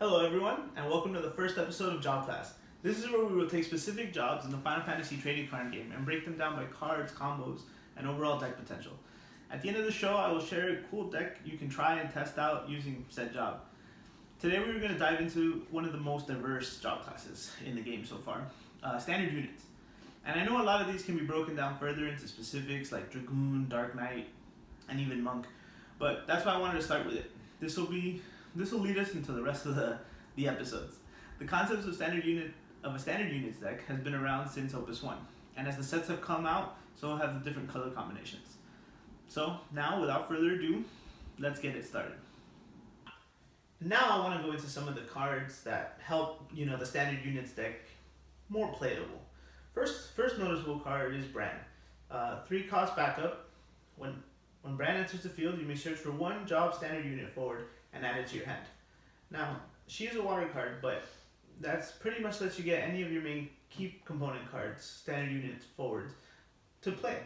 Hello everyone, and welcome to the first episode of Job Class. This is where we will take specific jobs in the Final Fantasy trading card game and break them down by cards, combos, and overall deck potential. At the end of the show, I will share a cool deck you can try and test out using said job. Today we're going to dive into one of the most diverse job classes in the game so far, standard units. And I know a lot of these can be broken down further into specifics like Dragoon, Dark Knight, and even Monk, but that's why I wanted to start with it. This will lead us into the rest of the episodes. The concepts of a standard units deck has been around since Opus 1, and as the sets have come out, so have the different color combinations. So now, without further ado, let's get it started. Now I want to go into some of the cards that help the standard units deck more playable. First noticeable card is Bran. 3-cost backup. When Bran enters the field, you may search for one job standard unit forward and add it to your hand. Now, she is a water card, but that's pretty much lets you get any of your main key component cards, standard units forwards, to play.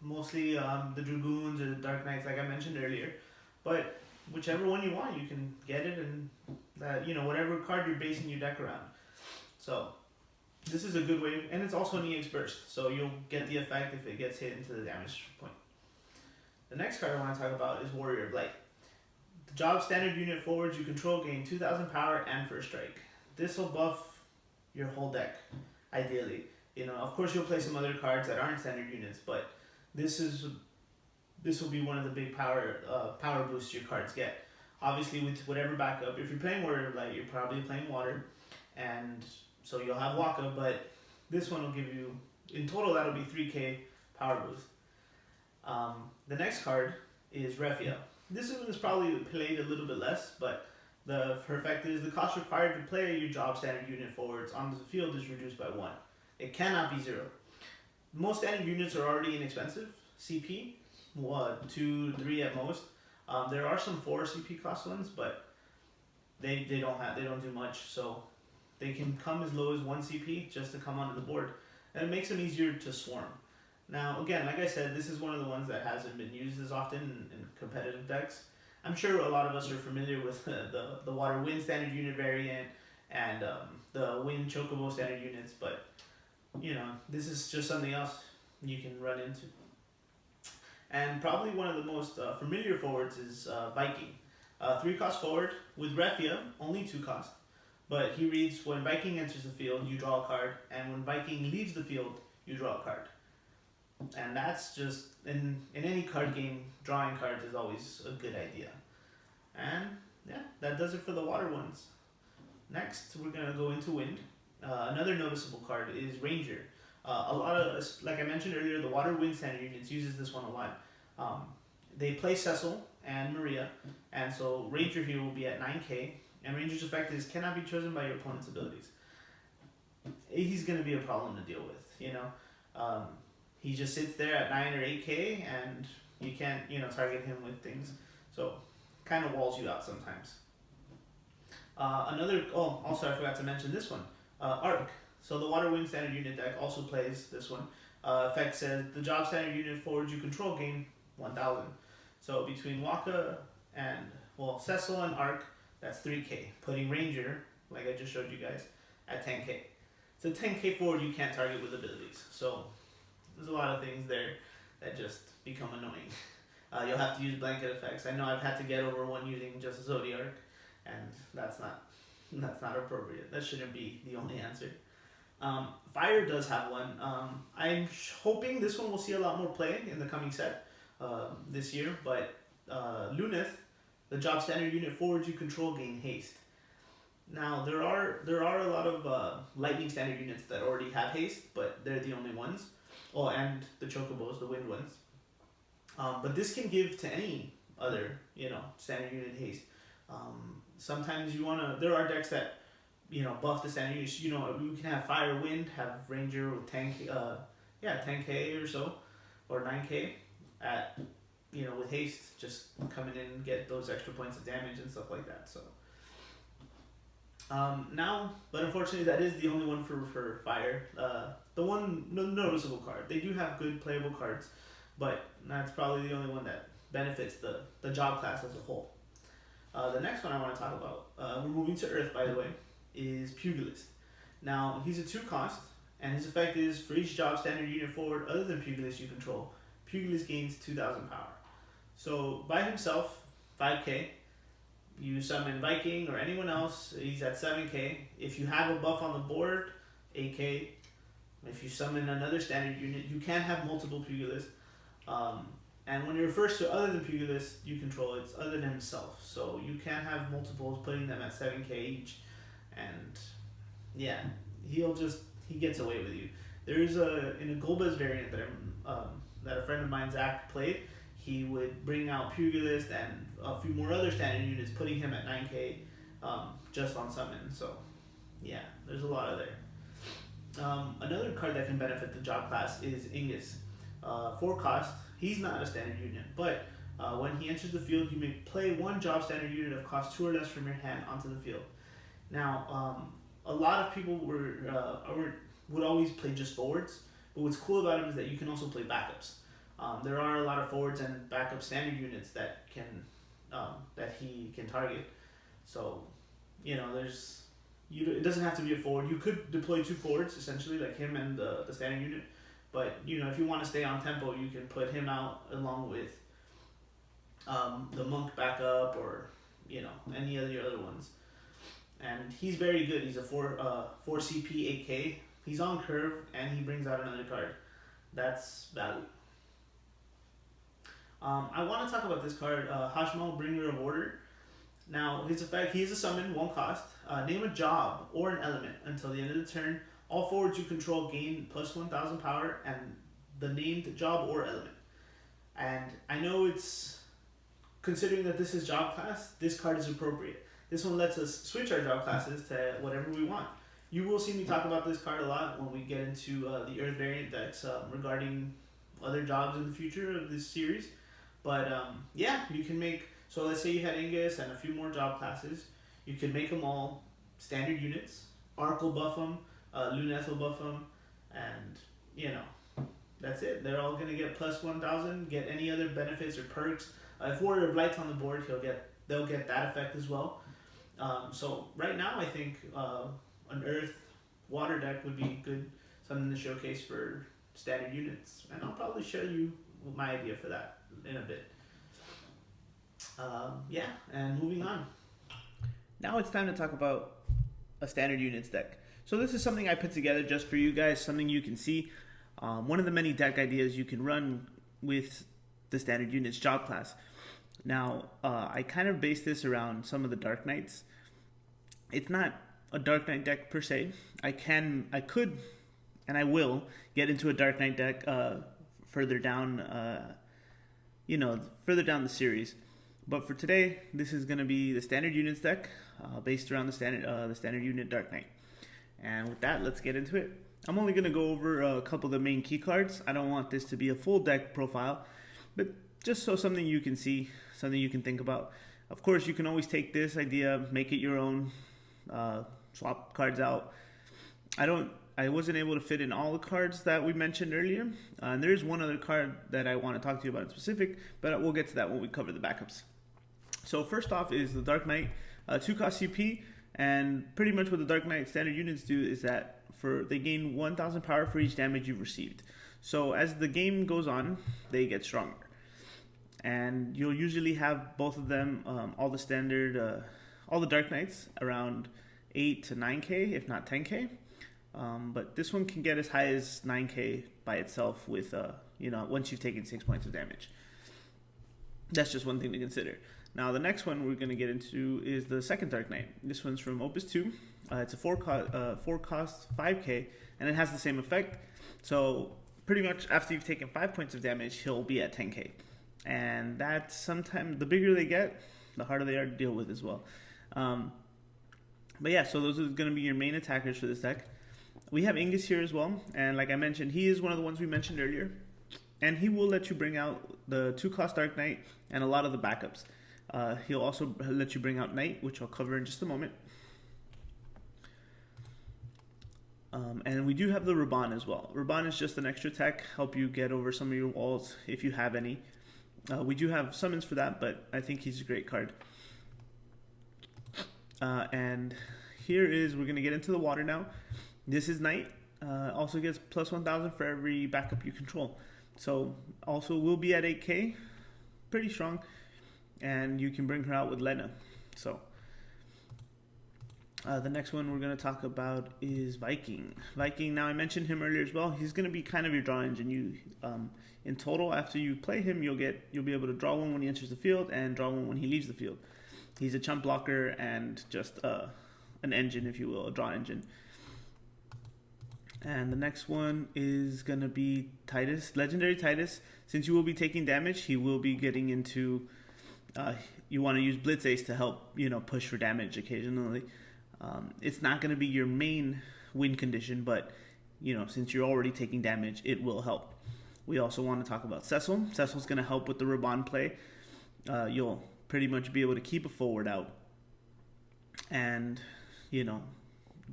Mostly the Dragoons or the Dark Knights, like I mentioned earlier. But whichever one you want, you can get it, and whatever card you're basing your deck around. So this is a good way, and it's also an EX burst, so you'll get the effect if it gets hit into the damage point. The next card I want to talk about is Warrior of Light. The job standard unit forwards you control gain 2,000 power and first strike. This will buff your whole deck, ideally. Of course you'll play some other cards that aren't standard units, but this will be one of the big power boosts your cards get. Obviously, with whatever backup, if you're playing Warrior of Light, you're probably playing Water, and so you'll have Waka, but this one will give you, in total, that'll be 3k power boost. The next card is Refia. This one is probably played a little bit less, but her effect is the cost required to play your job standard unit forwards on the field is reduced by 1. It cannot be 0. Most standard units are already inexpensive. CP, 2, 3 at most. There are some 4 CP cost ones, but they don't do much, so they can come as low as 1 CP just to come onto the board, and it makes them easier to swarm. Now, again, like I said, this is one of the ones that hasn't been used as often in competitive decks. I'm sure a lot of us are familiar with the Water Wind standard unit variant and the Wind Chocobo standard units, but this is just something else you can run into. And probably one of the most familiar forwards is Viking. 3-cost forward with Refia, only 2 cost, but he reads when Viking enters the field, you draw a card, and when Viking leaves the field, you draw a card. And that's just, in any card game, drawing cards is always a good idea. And yeah, that does it for the water ones. Next, we're going to go into wind. Another noticeable card is Ranger. A lot of, like I mentioned earlier, the water wind standard units uses this one a lot. They play Cecil and Maria, and so Ranger here will be at 9k, and Ranger's effect is cannot be chosen by your opponent's abilities. He's going to be a problem to deal with, He just sits there at 9 or 8k, and you can't, target him with things. So, kind of walls you out sometimes. Also I forgot to mention this one, Arc. So the Water Wind standard unit deck also plays this one. Effect says the job standard unit forward you control gain 1,000. So between Waka and Cecil and Arc, that's 3k. Putting Ranger, like I just showed you guys, at 10k. So 10k forward you can't target with abilities. So there's a lot of things there that just become annoying. You'll have to use blanket effects. I know I've had to get over one using just Zodiark, and that's not appropriate. That shouldn't be the only answer. Fire does have one. I'm hoping this one will see a lot more play in the coming set this year, but Luneth, the job standard unit forwards you control gain haste. Now there are a lot of lightning standard units that already have haste, but they're the only ones. Oh, and the Chocobos, the wind ones. But this can give to any other, standard unit haste. Sometimes there are decks that, buff the standard units. We can have Fire, Wind, have Ranger with 10k or so, or 9k at, with haste, just come in and get those extra points of damage and stuff like that. So, but unfortunately that is the only one for Fire. The one noticeable card. They do have good playable cards, but that's probably the only one that benefits the job class as a whole. The next one I want to talk about, we're moving to Earth by the way, is Pugilist. Now, he's a 2 cost, and his effect is for each job standard unit forward other than Pugilist you control, Pugilist gains 2,000 power. So by himself, 5k. You summon Viking or anyone else, he's at 7k. If you have a buff on the board, 8k. If you summon another standard unit, you can have multiple Pugilists. And when it refers to other than Pugilist you control, it's other than himself. So you can have multiples, putting them at 7k each. And yeah, he gets away with you. There's in a Golbez variant that a friend of mine, Zach, played. He would bring out Pugilist and a few more other standard units, putting him at 9k just on summon. So yeah, there's a lot of there. Another card that can benefit the job class is Ingus. 4 cost. He's not a standard unit, but when he enters the field, you may play 1 job standard unit of cost 2 or less from your hand onto the field. Now, a lot of people would always play just forwards, but what's cool about him is that you can also play backups. There are a lot of forwards and backup standard units that he can target. So, you know, it doesn't have to be a forward. You could deploy 2 forwards essentially, like him and the standard unit. But you know, if you want to stay on tempo, you can put him out along with the monk backup, or you know, any of the other ones. And he's very good. He's a 4 CP 8k. He's on curve and he brings out another card. That's value. I want to talk about this card, Hashmal, Bringer of Order. Now, his effect, he is a summon, 1 cost. Name a job or an element until the end of the turn. All forwards you control gain plus 1,000 power and the named job or element. And I know it's, considering that this is job class, this card is appropriate. This one lets us switch our job classes to whatever we want. You will see me talk about this card a lot when we get into the Earth variant decks regarding other jobs in the future of this series. But yeah, you can make, so let's say you had Ingus and a few more job classes. You can make them all standard units. Arc will buff them, Luneth will buff them, and you know, that's it. They're all going to get plus 1,000, get any other benefits or perks. If Warrior of Light's on the board, they'll get that effect as well. So right now I think an Earth Water deck would be good, something to showcase for standard units, and I'll probably show you my idea for that in a bit. Yeah, and moving on. Now it's time to talk about a standard units deck. So this is something I put together just for you guys, something you can see. One of the many deck ideas you can run with the standard units job class. Now, I kind of based this around some of the Dark Knights. It's not a Dark Knight deck per se. I could, and I will get into a Dark Knight deck further down, further down the series. But for today, this is going to be the standard units deck based around the standard unit Dark Knight. And with that, let's get into it. I'm only going to go over a couple of the main key cards. I don't want this to be a full deck profile, but just so something you can see, something you can think about. Of course, you can always take this idea, make it your own, swap cards out. I wasn't able to fit in all the cards that we mentioned earlier. And there is one other card that I want to talk to you about in specific, but we'll get to that when we cover the backups. So first off is the Dark Knight, 2 cost CP, and pretty much what the Dark Knight standard units do is that they gain 1,000 power for each damage you've received. So as the game goes on, they get stronger. And you'll usually have both of them, all the Dark Knights, around 8 to 9k, if not 10k. But this one can get as high as 9k by itself with, once you've taken 6 points of damage. That's just one thing to consider. Now, the next one we're going to get into is the second Dark Knight. This one's from Opus 2. It's a 4 cost 5k, and it has the same effect. So pretty much after you've taken 5 points of damage, he'll be at 10k. And that's sometimes, the bigger they get, the harder they are to deal with as well. But yeah, so those are going to be your main attackers for this deck. We have Ingus here as well, and like I mentioned, he is one of the ones we mentioned earlier. And he will let you bring out the 2 cost Dark Knight and a lot of the backups. He'll also let you bring out Knight, which I'll cover in just a moment. And we do have the Raban as well. Raban is just an extra tech, help you get over some of your walls if you have any. We do have summons for that, but I think he's a great card. And here is, we're going to get into the water now. This is Knight. Also gets plus 1,000 for every backup you control. So also will be at 8k, pretty strong. And you can bring her out with Lena. So the next one we're going to talk about is Viking. Viking, now I mentioned him earlier as well. He's going to be kind of your draw engine. You, in total, after you play him, you'll be able to draw one when he enters the field and draw one when he leaves the field. He's a chump blocker and just an engine, if you will, a draw engine. And the next one is going to be Titus, Legendary Titus. Since you will be taking damage, he will be getting into, you want to use Blitz Ace to help, push for damage occasionally. It's not going to be your main win condition, but, since you're already taking damage, it will help. We also want to talk about Cecil. Cecil's going to help with the Raban play. You'll pretty much be able to keep a forward out and,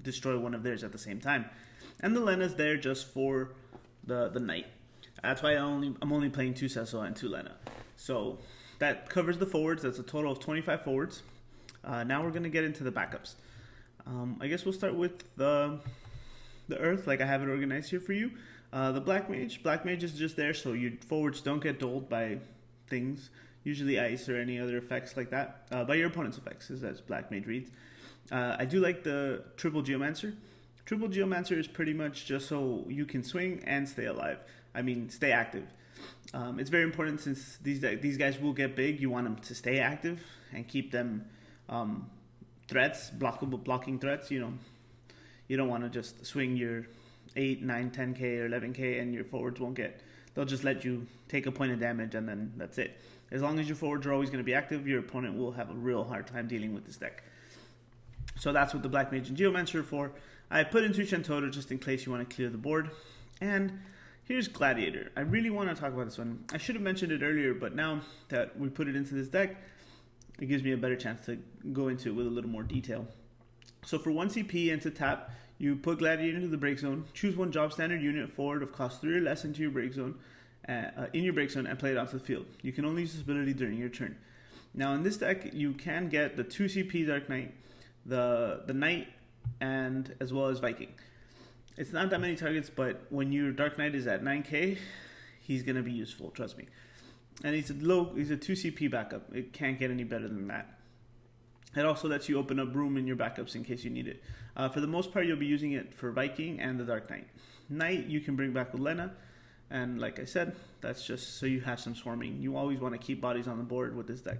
destroy one of theirs at the same time. And the Lena's there just for the Knight. That's why I'm only playing 2 Cecil and 2 Lena. So that covers the forwards. That's a total of 25 forwards. Now we're going to get into the backups. I guess we'll start with the Earth, like I have it organized here for you. The Black Mage. Black Mage is just there so your forwards don't get doled by things, usually ice or any other effects like that, by your opponent's effects, as Black Mage reads. I do like the Triple Geomancer. Triple Geomancer is pretty much just so you can swing and stay alive. I mean, stay active. It's very important since these guys will get big. You want them to stay active and keep them threats, blocking threats. You don't want to just swing your 8, 9, 10k or 11k and your forwards won't get. They'll just let you take a point of damage and then that's it. As long as your forwards are always going to be active, your opponent will have a real hard time dealing with this deck. So that's what the Black Mage and Geomancer are for. I put into Shantota just in case you want to clear the board. And here's Gladiator. I really want to talk about this one. I should have mentioned it earlier, but now that we put it into this deck, it gives me a better chance to go into it with a little more detail. So for 1 CP and to tap, you put Gladiator into the break zone, choose one job standard unit forward of cost 3 or less into your break zone, and play it onto the field. You can only use this ability during your turn. Now in this deck, you can get the 2 CP Dark Knight, the Knight, and as well as Viking. It's not that many targets, but when your Dark Knight is at 9k, he's going to be useful, trust me. And he's a 2 CP backup. It can't get any better than that. It also lets you open up room in your backups in case you need it. For the most part, you'll be using it for Viking and the Dark Knight. Knight, you can bring back with Lena. And like I said, that's just so you have some swarming. You always want to keep bodies on the board with this deck.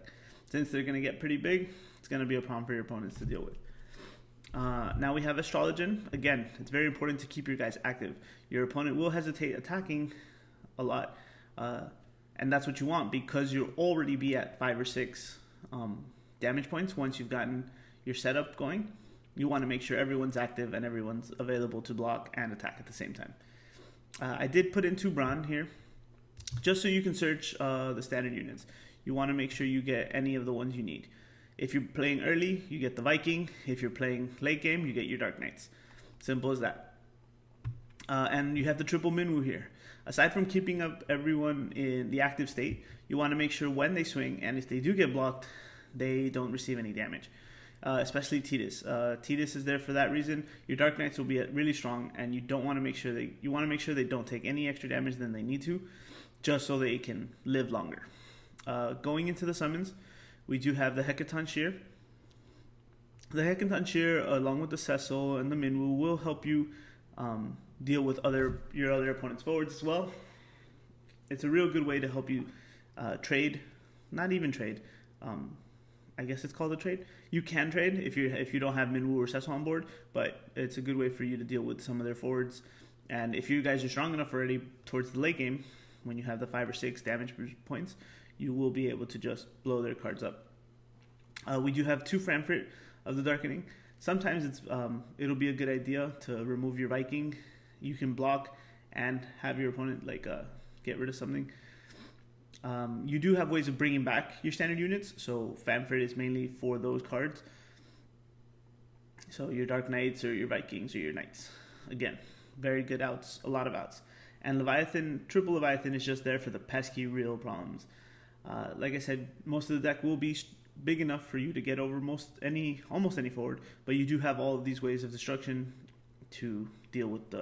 Since they're going to get pretty big, it's going to be a problem for your opponents to deal with. Now we have Astrologian. Again, it's very important to keep your guys active. Your opponent will hesitate attacking a lot. And that's what you want because you'll already be at 5 or 6 damage points once you've gotten your setup going. You want to make sure everyone's active and everyone's available to block and attack at the same time. I did put in 2 Bron here just so you can search the standard units. You want to make sure you get any of the ones you need. If you're playing early, you get the Viking. If you're playing late game, you get your Dark Knights. Simple as that. And you have the triple Minwu here. Aside from keeping up everyone in the active state, you want to make sure when they swing, and if they do get blocked, they don't receive any damage. Especially Titus. Titus is there for that reason. Your Dark Knights will be really strong, and you want to make sure they don't take any extra damage than they need to, just so they can live longer. Going into the summons, we do have the Hecaton Shear. The Hecaton Shear, along with the Cecil and the Minwu, will help you deal with your other opponent's forwards as well. It's a real good way to help you trade. Not even trade. I guess it's called a trade. You can trade if you don't have Minwu or Cecil on board, but it's a good way for you to deal with some of their forwards. And if you guys are strong enough already towards the late game, when you have the 5 or 6 damage points, you will be able to just blow their cards up. We do have 2 Frankfurt of the Darkening. Sometimes it'll be a good idea to remove your Viking. You can block and have your opponent get rid of something. You do have ways of bringing back your standard units, so Frankfurt is mainly for those cards. So your Dark Knights or your Vikings or your Knights. Again, very good outs, a lot of outs. And Leviathan, triple Leviathan is just there for the pesky real problems. Like I said, most of the deck will be big enough for you to get over almost any forward, but you do have all of these ways of destruction to deal with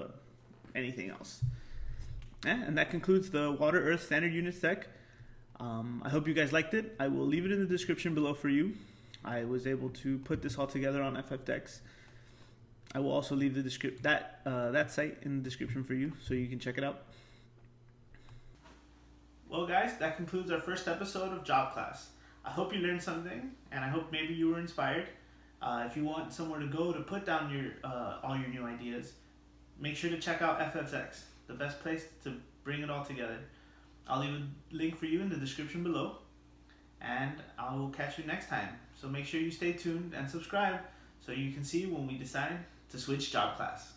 anything else. And that concludes the Water Earth Standard Units deck. I hope you guys liked it. I will leave it in the description below for you. I was able to put this all together on FFdeck. I will also leave that site in the description for you, so you can check it out. Well, guys, that concludes our first episode of Job Class. I hope you learned something, and I hope maybe you were inspired. If you want somewhere to go to put down all your new ideas, make sure to check out FFdeck, the best place to bring it all together. I'll leave a link for you in the description below, and I will catch you next time. So make sure you stay tuned and subscribe so you can see when we decide to switch job class.